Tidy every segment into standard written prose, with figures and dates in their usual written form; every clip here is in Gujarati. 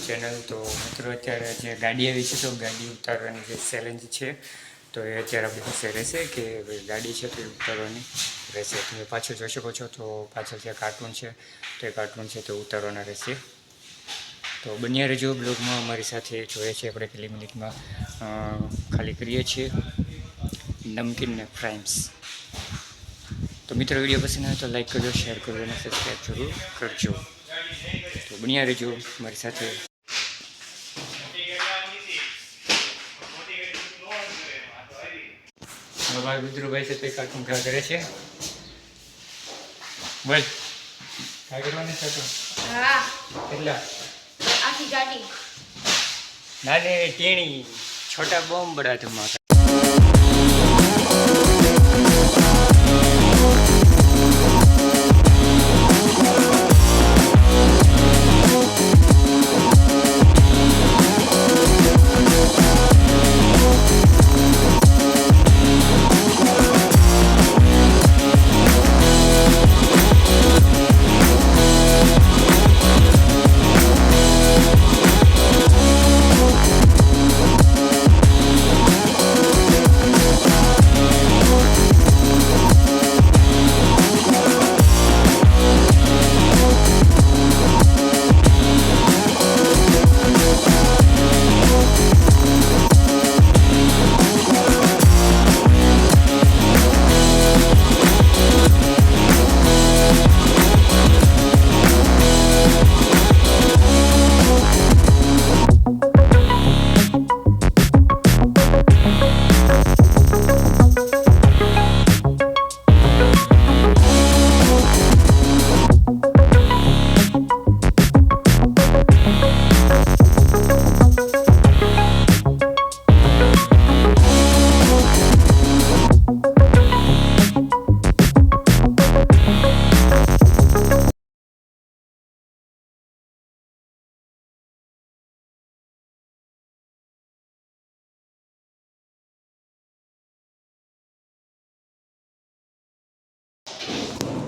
ચેનલ. તો મિત્રો અત્યારે જે ગાડી આવી છે તો ગાડી ઉતારવાની જે ચેલેન્જ છે તો એ અત્યારે આપણી પાસે રહેશે કે ગાડી છે તો એ ઉતારવાની રહેશે. તમે પાછળ જોઈ શકો છો તો પાછળ જે કાર્ટૂન છે તો એ કાર્ટૂન છે તો ઉતારવાના રહેશે. તો બન્યા રહેજો બ્લોગમાં અમારી સાથે. જોઈએ છે આપણે કેટલી મિનિટમાં ખાલી કરીએ છીએ નમકીન ને ફ્રાઈમ્સ. તો મિત્રો વિડીયો પસંદ આવે તો લાઈક કરજો, શેર કરજો અને સબસ્ક્રાઈબ જરૂર કરજો. તો બન્યા રહેજો મારી સાથે. મારા ગુજરુભાઈ છે તો કાર્ટૂન ઘા કરે છે. બોલ ઘા કરવાની છે તો હા કેટલા આખી ગાડી નાને ટેણી છોટા બોમ્બ બડા ધમાકા.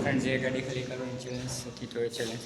ફ્રેન્ડ જે ગાડી ખાલી કરવાની ચેલેન્જ હતી તો એ ચેલેન્જ